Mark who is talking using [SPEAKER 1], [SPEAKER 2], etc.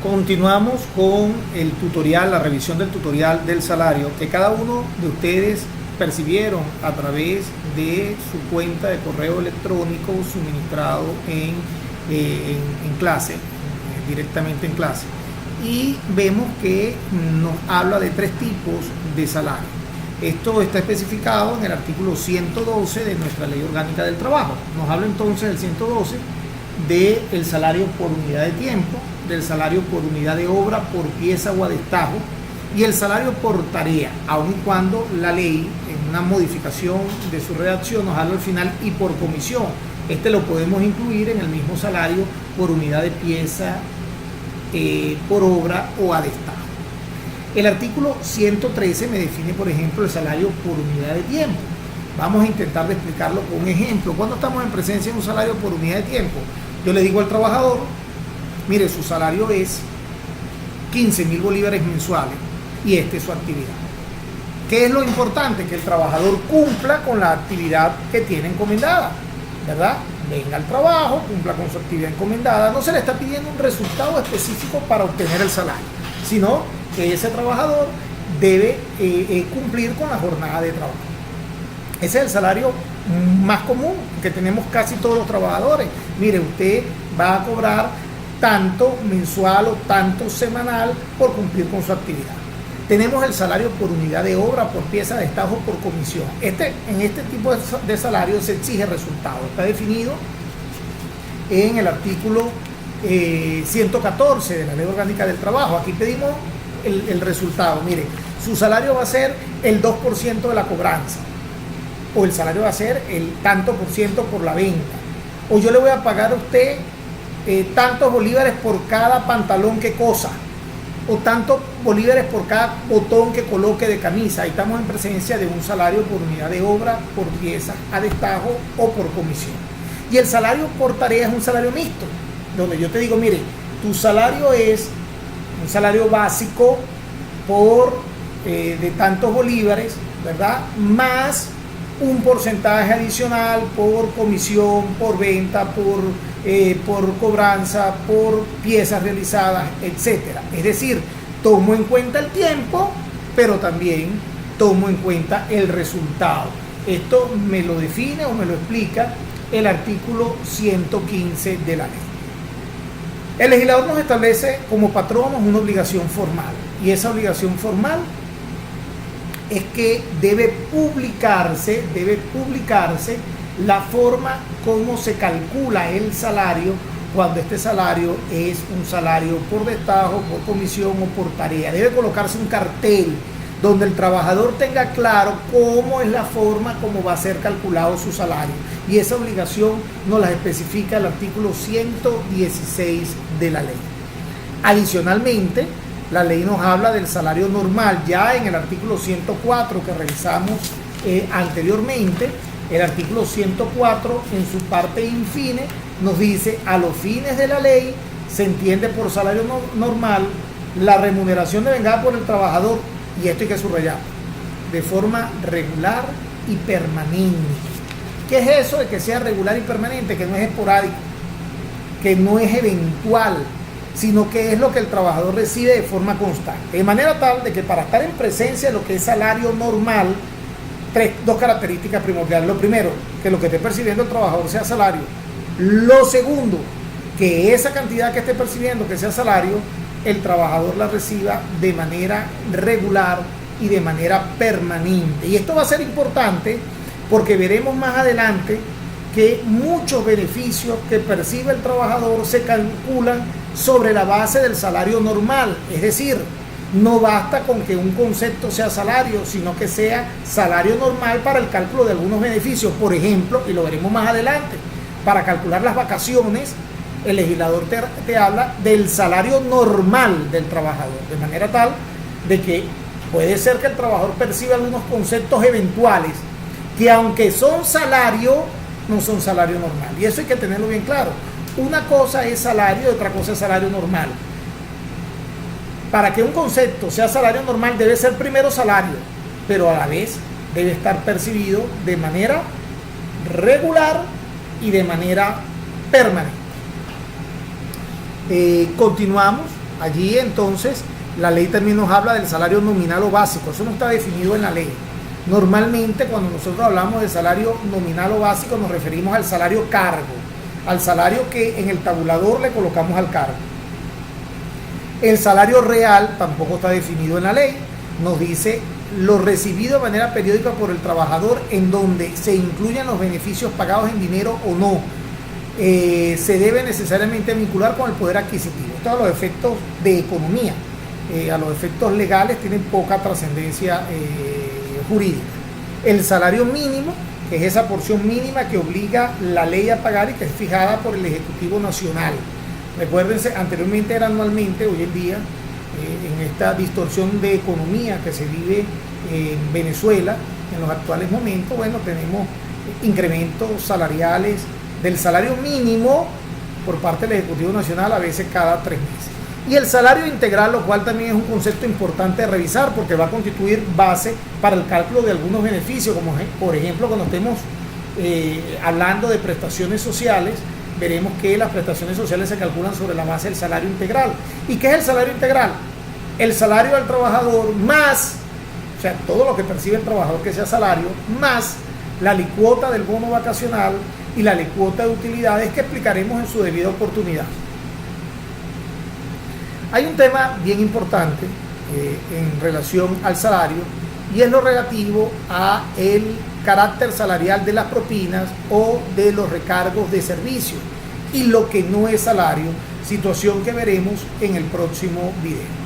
[SPEAKER 1] Continuamos con el tutorial, la revisión del tutorial del salario que cada uno de ustedes percibieron a través de su cuenta de correo electrónico suministrado en clase, directamente en clase. Y vemos que nos habla de tres tipos de salario. Esto está especificado en el artículo 112 de nuestra Ley Orgánica del Trabajo. Nos habla entonces el 112 del salario por unidad de tiempo, del salario por unidad de obra, por pieza o a destajo, y el salario por tarea, aun y cuando la ley, en una modificación de su redacción, nos habla al final y por comisión. Este lo podemos incluir en el mismo salario por unidad de pieza, por obra o a destajo. El artículo 113 me define, por ejemplo, el salario por unidad de tiempo. Vamos a intentar de explicarlo con un ejemplo. Cuando estamos en presencia de un salario por unidad de tiempo, yo le digo al trabajador: mire, su salario es 15.000 bolívares mensuales y esta es su actividad. ¿Qué es lo importante? Que el trabajador cumpla con la actividad que tiene encomendada, ¿verdad? Venga al trabajo, cumpla con su actividad encomendada. No se le está pidiendo un resultado específico para obtener el salario, sino que ese trabajador debe cumplir con la jornada de trabajo. Ese es el salario más común que tenemos casi todos los trabajadores. Mire, usted va a cobrar tanto mensual o tanto semanal por cumplir con su actividad. Tenemos el salario por unidad de obra, por pieza de destajo, por comisión. En este tipo de salario se exige resultado. Está definido en el artículo 114 de la Ley Orgánica del Trabajo. Aquí pedimos el resultado. Mire, su salario va a ser el 2% de la cobranza, o el salario va a ser el tanto por ciento por la venta, o yo le voy a pagar a usted tantos bolívares por cada pantalón que cosa, o tantos bolívares por cada botón que coloque de camisa. Ahí estamos en presencia de un salario por unidad de obra, por pieza a destajo o por comisión. Y el salario por tarea es un salario mixto, donde yo te digo: mire, tu salario es un salario básico por de tantos bolívares, ¿verdad? Más un porcentaje adicional por comisión, por venta, por cobranza, por piezas realizadas, etcétera. Es decir, tomo en cuenta el tiempo, pero también tomo en cuenta el resultado. Esto me lo define o me lo explica el artículo 115 de la ley. El legislador nos establece como patronos una obligación formal, y esa obligación formal es que debe publicarse la forma como se calcula el salario cuando este salario es un salario por destajo, por comisión o por tarea. Debe colocarse un cartel donde el trabajador tenga claro cómo es la forma como va a ser calculado su salario. Y esa obligación nos la especifica el artículo 116 de la ley. Adicionalmente, la ley nos habla del salario normal. Ya en el artículo 104 que revisamos anteriormente, el artículo 104 en su parte infine nos dice: a los fines de la ley se entiende por salario normal la remuneración devengada por el trabajador, y esto hay que subrayar, de forma regular y permanente. ¿Qué es eso de que sea regular y permanente? Que no es esporádico, que no es eventual, sino que es lo que el trabajador recibe de forma constante. De manera tal de que para estar en presencia de lo que es salario normal, dos características primordiales. Lo primero, que lo que esté percibiendo el trabajador sea salario. Lo segundo, que esa cantidad que esté percibiendo, que sea salario, el trabajador la reciba de manera regular y de manera permanente. Y esto va a ser importante porque veremos más adelante que muchos beneficios que percibe el trabajador se calculan sobre la base del salario normal. Es decir, no basta con que un concepto sea salario, sino que sea salario normal para el cálculo de algunos beneficios. Por ejemplo, y lo veremos más adelante, para calcular las vacaciones, el legislador te habla del salario normal del trabajador, de manera tal de que puede ser que el trabajador perciba algunos conceptos eventuales que, aunque son salario, no son salario normal. Y eso hay que tenerlo bien claro. Una cosa es salario y otra cosa es salario normal. Para que un concepto sea salario normal debe ser primero salario, pero a la vez debe estar percibido de manera regular y de manera permanente. Continuamos Allí entonces la ley también nos habla del salario nominal o básico, eso no está definido en la ley. Normalmente cuando nosotros hablamos de salario nominal o básico nos referimos al salario cargo, al salario que en el tabulador le colocamos al cargo. El salario real tampoco está definido en la ley, nos dice lo recibido de manera periódica por el trabajador en donde se incluyen los beneficios pagados en dinero o no. Se debe necesariamente vincular con el poder adquisitivo. Esto a los efectos de economía, a los efectos legales tienen poca trascendencia jurídica. El salario mínimo, que es esa porción mínima que obliga la ley a pagar y que es fijada por el Ejecutivo Nacional. Recuérdense, anteriormente era anualmente, hoy en día, en esta distorsión de economía que se vive en Venezuela, en los actuales momentos, bueno, tenemos incrementos salariales del salario mínimo por parte del Ejecutivo Nacional a veces cada 3 meses. Y el salario integral, lo cual también es un concepto importante de revisar porque va a constituir base para el cálculo de algunos beneficios, como por ejemplo cuando estemos hablando de prestaciones sociales, veremos que las prestaciones sociales se calculan sobre la base del salario integral. ¿Y qué es el salario integral? El salario del trabajador más, o sea, todo lo que percibe el trabajador que sea salario, más la alicuota del bono vacacional y la alicuota de utilidades que explicaremos en su debida oportunidad. Hay un tema bien importante en relación al salario y es lo relativo a el carácter salarial de las propinas o de los recargos de servicio y lo que no es salario, situación que veremos en el próximo video.